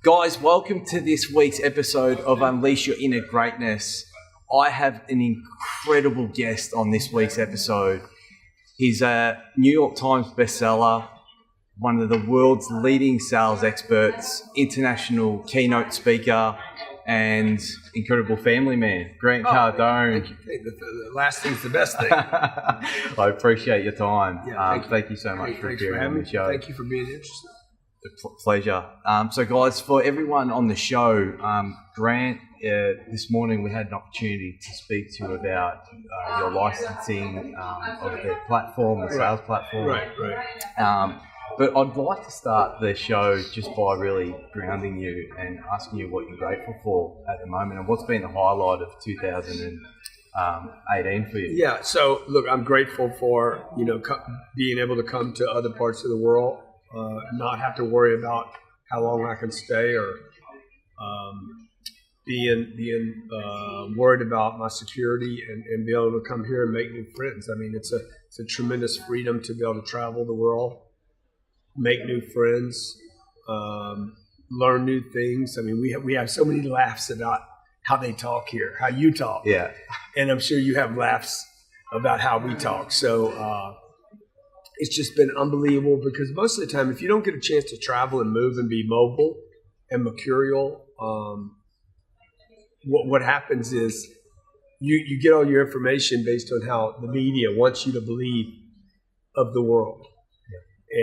Guys, welcome to this week's episode of Unleash Your Inner Greatness. I have an incredible guest on this week's episode. He's a New York Times bestseller, one of the world's leading sales experts, international keynote speaker, and incredible family man, Grant Cardone. Thank you. The last thing's the best thing. I appreciate your time. Thank you so much for appearing on the show. Thank you for being interested. Pleasure. So guys, for everyone on the show, Grant, this morning we had an opportunity to speak to you about your licensing of the platform, the sales platform. Right. But I'd like to start the show just by really grounding you and asking you what you're grateful for at the moment and what's been the highlight of 2018 for you. Yeah. So look, I'm grateful for being able to come to other parts of the world, not have to worry about how long I can stay or being worried about my security and be able to come here and make new friends. I mean, it's a tremendous freedom to be able to travel the world, make new friends, learn new things. I mean, we have so many laughs about how they talk here, how you talk. Yeah. And I'm sure you have laughs about how we talk. So it's just been unbelievable because most of the time, if you don't get a chance to travel and move and be mobile and mercurial, what happens is you get all your information based on how the media wants you to believe of the world.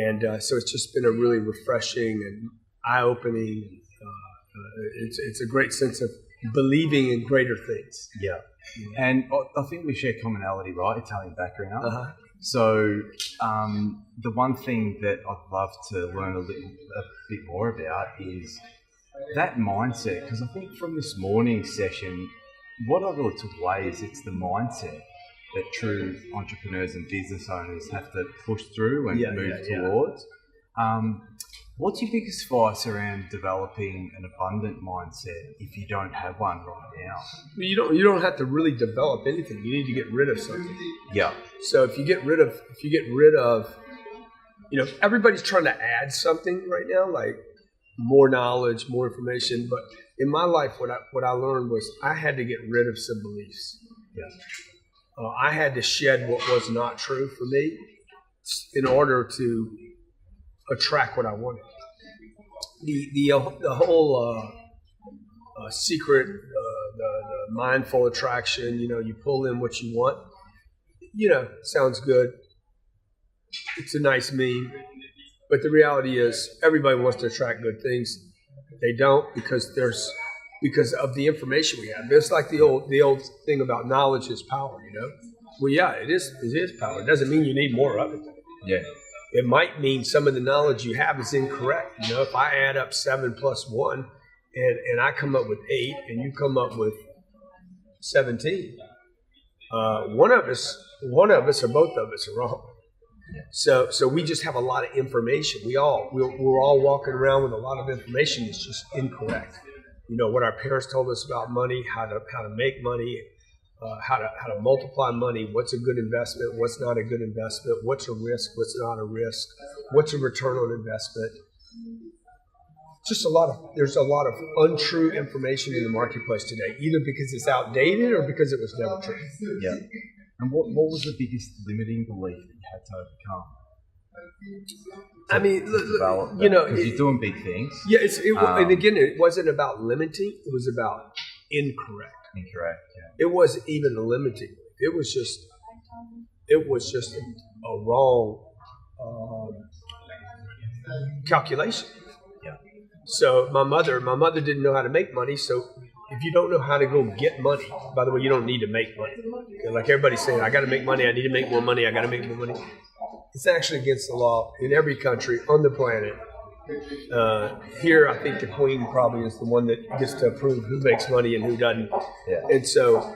And so it's just been a really refreshing and eye-opening. It's a great sense of believing in greater things. Yeah. And I think we share commonality, right? Italian background. Uh-huh. So the one thing that I'd love to learn a bit more about is that mindset. Because I think from this morning's session, what I really took away is it's the mindset that true entrepreneurs and business owners have to push through and move towards. What's your biggest advice around developing an abundant mindset if you don't have one right now? You don't have to really develop anything. You need to get rid of something. Yeah. So if you get rid of, everybody's trying to add something right now, like more knowledge, more information. But in my life, what I learned was I had to get rid of some beliefs. Yeah. I had to shed what was not true for me in order to attract what I wanted. The whole secret, the mindful attraction, you pull in what you want, sounds good. It's a nice meme. But the reality is everybody wants to attract good things. They don't because of the information we have. It's like the old thing about knowledge is power, Well, yeah, it is power. It doesn't mean you need more of it. Yeah. It might mean some of the knowledge you have is incorrect. If I add up 7 plus 1 and I come up with 8 and you come up with 17, one of us or both of us are wrong. Yeah. So we just have a lot of information. We're all walking around with a lot of information that's just incorrect. What our parents told us about money, how to make money, how to multiply money, what's a good investment, what's not a good investment, what's a risk, what's not a risk, what's a return on investment. There's a lot of untrue information in the marketplace today, either because it's outdated or because it was never true. Yeah. And what was the biggest limiting belief that you had to overcome? I mean, because you're doing big things. Yeah, and again, it wasn't about limiting; it was about incorrect. Incorrect. Yeah. It wasn't even a limiting. It was just a wrong calculation. Yeah. So my mother didn't know how to make money. So if you don't know how to go get money, by the way, you don't need to make money. Like everybody's saying, I got to make money. I need to make more money. I got to make more money. It's actually against the law in every country on the planet. Here, I think the Queen probably is the one that gets to approve who makes money and who doesn't. Yeah. And so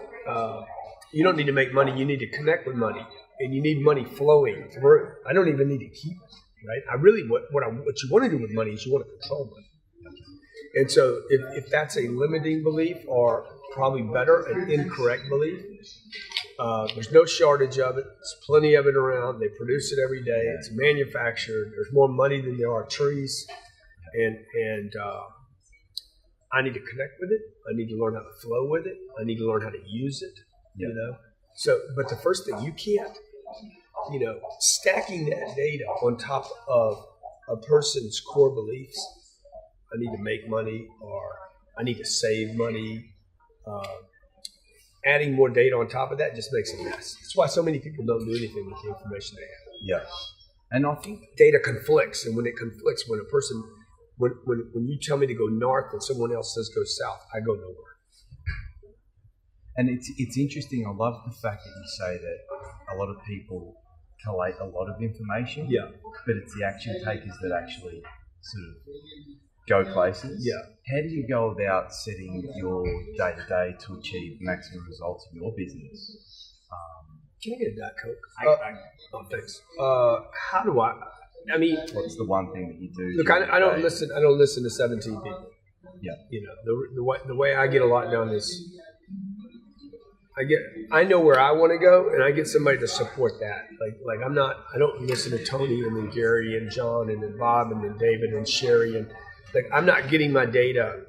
you don't need to make money. You need to connect with money, and you need money flowing through. I don't even need to keep it, right? I really what you want to do with money is you want to control money. And so if that's a limiting belief, or probably better, an incorrect belief, there's no shortage of it. There's plenty of it around. They produce it every day. It's manufactured. There's more money than there are trees. And I need to connect with it. I need to learn how to flow with it. I need to learn how to use it. You know. So, but the first thing, you can't, stacking that data on top of a person's core beliefs. I need to make money, or I need to save money. Adding more data on top of that just makes a mess. That's why so many people don't do anything with the information they have. Yeah. And I think data conflicts, and when it conflicts, when a person, when you tell me to go north and someone else says go south, I go nowhere. And it's interesting. I love the fact that you say that a lot of people collate a lot of information. Yeah. But it's the action takers that actually sort of go places. Yeah. How do you go about setting your day-to-day to achieve maximum results in your business? Can I get a Diet Coke? Oh, thanks. How do I mean, what's the one thing that you do? Look, I don't listen. I don't listen to 17 people. Yeah. The way I get a lot done is I know where I want to go, and I get somebody to support that. Like I don't listen to Tony and then Gary and John and then Bob and then David and Sherry, and I'm not getting my data.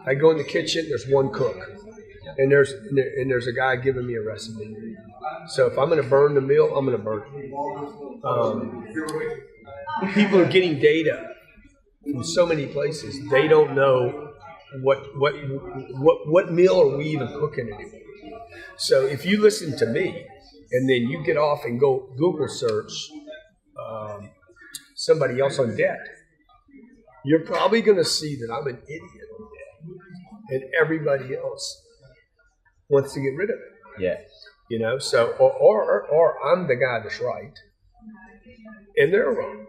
I go in the kitchen. There's one cook, and there's a guy giving me a recipe. So if I'm going to burn the meal, I'm going to burn it. People are getting data from so many places. They don't know what meal are we even cooking anymore. So if you listen to me and then you get off and go Google search somebody else on debt, you're probably going to see that I'm an idiot on debt, and everybody else wants to get rid of it. Yeah. So or I'm the guy that's right, and they're wrong.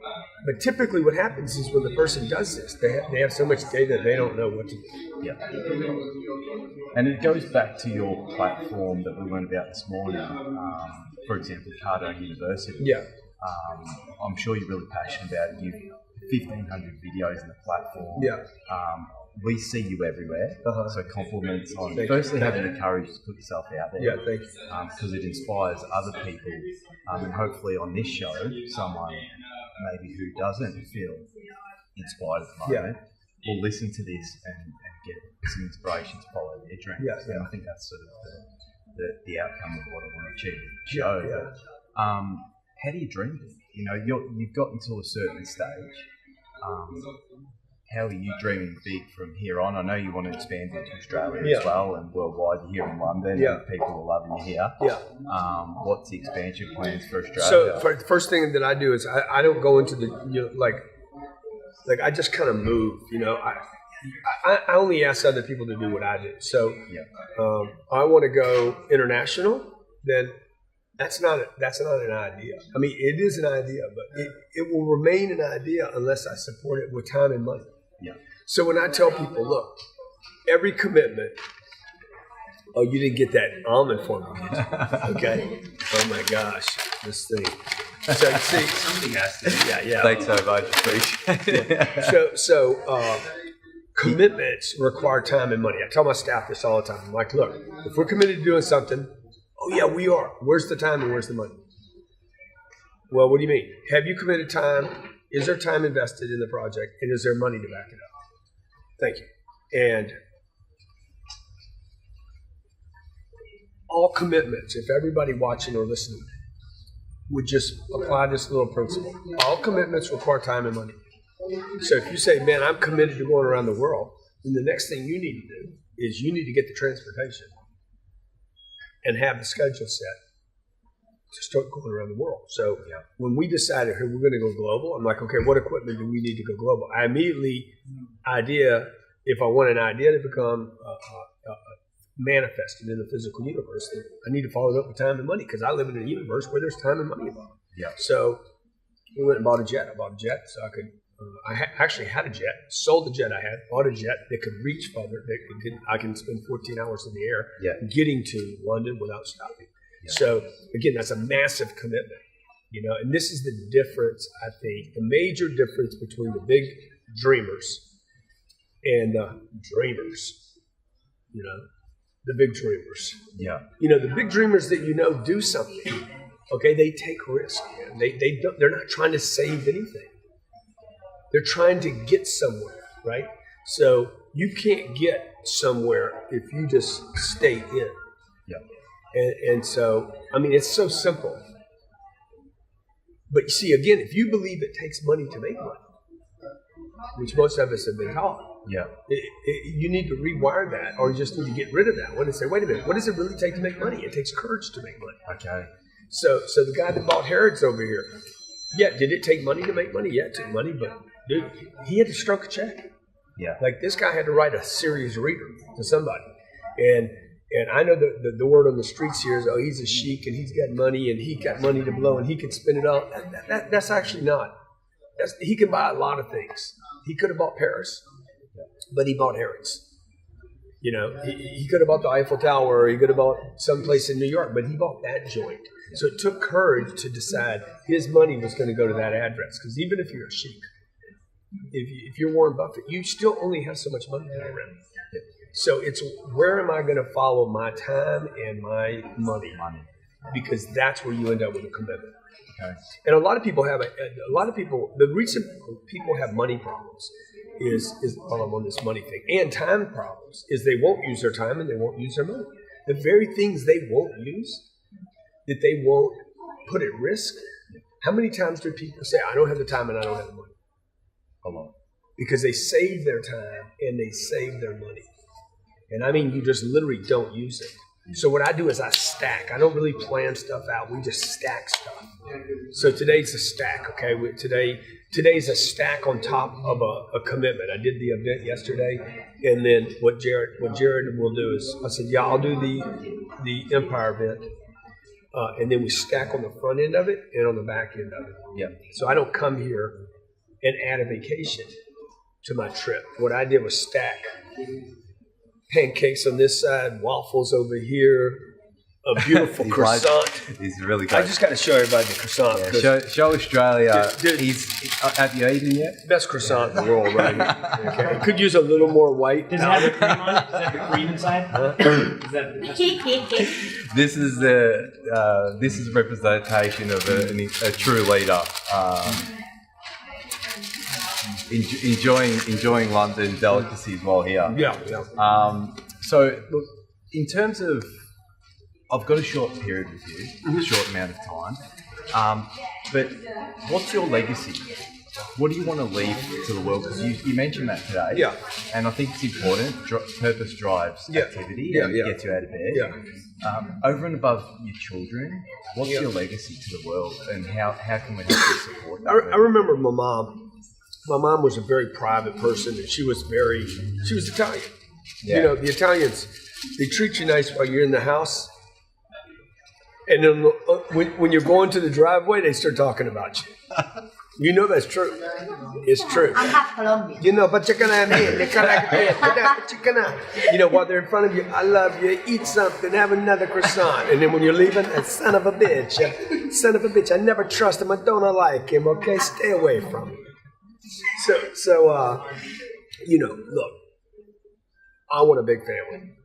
But typically, what happens is when the person does this, they have so much data they don't know what to do. Yeah. And it goes back to your platform that we learned about this morning. For example, Cardone University. Yeah. I'm sure you're really passionate about it. You've 1,500 videos in the platform. Yeah. We see you everywhere, so compliments on firstly having the courage to put yourself out there. Yeah, thank you. Because it inspires other people, and hopefully on this show, someone maybe who doesn't feel inspired at the moment will listen to this and get some inspiration to follow their dreams. Yeah. And I think that's sort of the outcome of what I want to achieve with the show. Yeah. But, how do you dream it? You've gotten to a certain stage. How are you dreaming big from here on? I know you want to expand into Australia as well and worldwide. You're here in London and people are loving you here. Yeah. What's the expansion plans for Australia? So the first thing that I do is I don't go into the, like I just kind of move, I only ask other people to do what I do. So I want to go international, then that's not an idea. I mean, it is an idea, but it will remain an idea unless I support it with time and money. Yeah. So when I tell people, look, every commitment, oh, you didn't get that almond for me, did you? Okay. Oh my gosh, this thing. So you see, something has to. Yeah. Thanks so much. Appreciate it. So commitments require time and money. I tell my staff this all the time. I'm like, look, if we're committed to doing something, oh yeah, we are. Where's the time and where's the money? Well, what do you mean? Have you committed time? Is there time invested in the project? And is there money to back it up? Thank you. And all commitments, if everybody watching or listening would just apply this little principle, all commitments require time and money. So if you say, man, I'm committed to going around the world, then the next thing you need to do is you need to get the transportation and have the schedule set to start going around the world. So when we decided, hey, we're going to go global, I'm like, okay, what equipment do we need to go global? I immediately if I want an idea to become manifested in the physical universe, then I need to follow it up with time and money, because I live in a universe where there's time and money involved. Yeah. So we went and bought a jet. I bought a jet so I could. Actually had a jet, sold the jet I had, bought a jet that could reach further. I can spend 14 hours in the air getting to London without stopping. Yeah. So again, that's a massive commitment, and this is the difference, I think, the major difference between the big dreamers and the dreamers, the big dreamers. Yeah. The big dreamers that do something, okay, they take risks. They're not trying to save anything. They're trying to get somewhere, right? So you can't get somewhere if you just stay in. Yeah. And so, I mean, it's so simple. But you see, again, if you believe it takes money to make money, which most of us have been taught, Yeah. You need to rewire that, or you just need to get rid of that one and say, wait a minute, what does it really take to make money? It takes courage to make money. Okay. So the guy that bought Harrods over here, yeah, did it take money to make money? Yeah, it took money, but dude, he had to stroke a check. Yeah. Like this guy had to write a serious reader to somebody. And I know the word on the streets here is, oh, he's a sheik and he's got money and he got money to blow and he can spend it all. That's actually not. He can buy a lot of things. He could have bought Paris, but he bought Harrods. You know, he could have bought the Eiffel Tower, or he could have bought someplace in New York, but he bought that joint. So it took courage to decide his money was going to go to that address. Because even if you're a sheik, if you're Warren Buffett, you still only have so much money to go around. So it's, where am I going to follow my time and my money? Because that's where you end up with a commitment. Okay. And a lot of people have the reason people have money problems is while I'm on this money thing, and time problems, is they won't use their time and they won't use their money. The very things they won't use, that they won't put at risk. How many times do people say, I don't have the time and I don't have the money? A lot. Because they save their time and they save their money. And I mean, you just literally don't use it. So what I do is I stack. I don't really plan stuff out. We just stack stuff. So today's a stack, okay? Today's a stack on top of a commitment. I did the event yesterday, and then what Jared will do is, I said, yeah, I'll do the Empire event, and then we stack on the front end of it and on the back end of it. Yeah. So I don't come here and add a vacation to my trip. What I did was stack. Pancakes on this side, waffles over here, a beautiful croissant. He's really good. I just got to show everybody the croissant. Yeah, show Australia. Dude, have you eaten yet? Best croissant in the world right here. Okay. It could use a little more white. Does it have the cream on it? Does it have the cream inside? This is representation of a true leader. Enjoying London delicacies while here. Yeah. So, look, in terms of, I've got a short period with you, a short amount of time, but what's your legacy? What do you want to leave to the world? Because you mentioned that today. Yeah. And I think it's important. Purpose drives activity and gets you out of bed. Yeah. Over and above your children, what's your legacy to the world, and how can we help you support that? I remember my mom. My mom was a very private person, and she was Italian. Yeah. You know, the Italians, they treat you nice while you're in the house. And then when you're going to the driveway, they start talking about you. You know that's true. It's true. I'm half Colombian. You know, but you're gonna you know, while they're in front of you, I love you, eat something, have another croissant. And then when you're leaving, that son of a bitch, I never trust him, I don't like him, okay? Stay away from him. So, you know, look, I want a big family.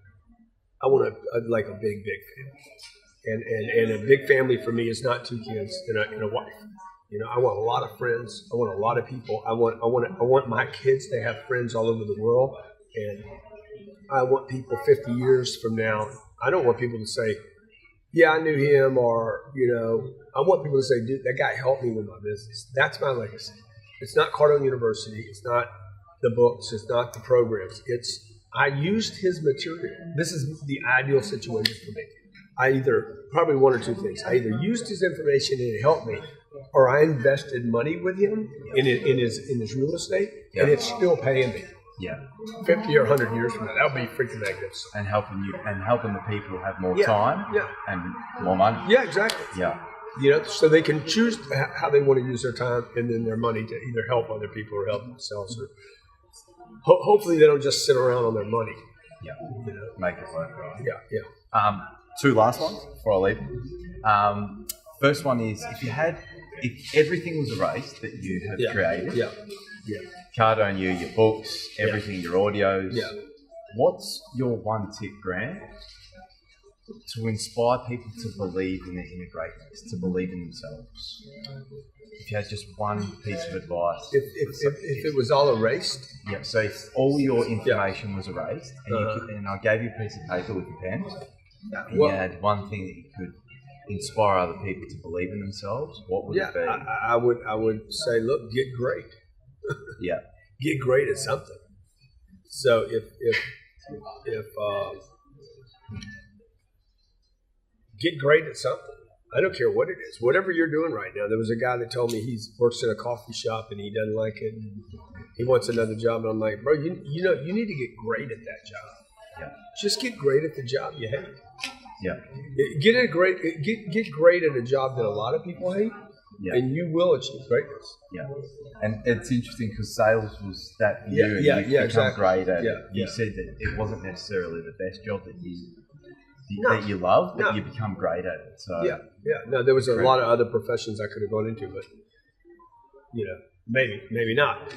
I want a big family. And a big family for me is not 2 kids and a wife. You know, I want a lot of friends. I want a lot of people. I want my kids to have friends all over the world. And I want people 50 years from now. I don't want people to say, yeah, I knew him, or, you know, I want people to say, dude, that guy helped me with my business. That's my legacy. It's not Cardone University. It's not the books. It's not the programs. It's, I used his material. This is the ideal situation for me. I either, probably one or two things. I either used his information and it helped me, or I invested money with him in his real estate, and it's still paying me. Yeah. 50 or 100 years from now, that would be freaking magnificent. And helping the people have more time and more money. Yeah, exactly. Yeah. You know, so they can choose how they want to use their time and then their money to either help other people or help themselves. Or hopefully they don't just sit around on their money. Yeah. You know? Make it work, right? Yeah. 2 last ones before I leave. First one is, if everything was erased that you have created, Cardone, your books, everything, your audios, what's your one tip, Grant, to inspire people to believe in their inner greatness, to believe in themselves? If you had just one piece of advice. If it was all erased? Yeah, so if all your information was erased, and I gave you a piece of paper with a pen, and you had one thing that you could inspire other people to believe in themselves, what would it be? I would say, look, get great. Yeah. Get great at something. So if get great at something. I don't care what it is. Whatever you're doing right now. There was a guy that told me he works in a coffee shop and he doesn't like it. And he wants another job. And I'm like, bro, you need to get great at that job. Yeah. Just get great at the job you hate. Yeah. Get great at a job that a lot of people hate. Yeah. And you will achieve greatness. Yeah. And it's interesting because sales was that for you, and you've become exactly. great at it. You said that it wasn't necessarily the best job that you love, but you become great at it. So No, there was a lot of other professions I could have gone into, but maybe not.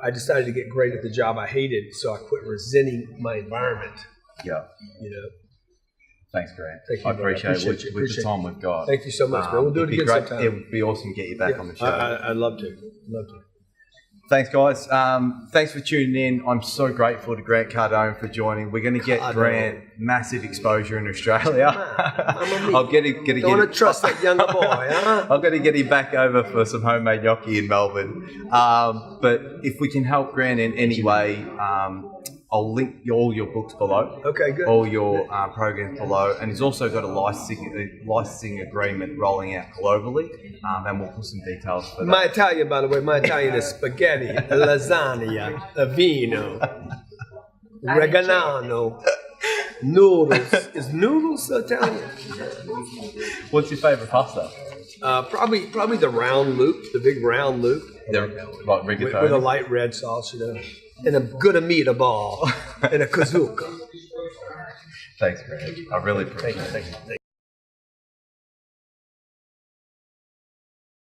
I decided to get great at the job I hated, so I quit resenting my environment. Yeah. Thanks, Grant. Thank you, I appreciate the time we've got. Thank you so much, man. We'll do it again sometime. It would be awesome to get you back on the show. I'd love to. Thanks, guys. Thanks for tuning in. I'm so grateful to Grant Cardone for joining. We're going to get Grant massive exposure in Australia. I'll get him. Don't want to trust that younger boy, huh? I'm going to get him back over for some homemade gnocchi in Melbourne. But if we can help Grant in any way, I'll link all your books below. Okay, good. All your programs below. And he's also got a licensing agreement rolling out globally. And we'll put some details for that. My Italian, by the way, is spaghetti, lasagna, vino, reganano, noodles. Is noodles Italian? What's your favourite pasta? Probably the round loop, the big round loop. Like rigatoni? With a light red sauce, and a good meatball, and a kazuka. Thanks, Grant. I really appreciate it. Thank you.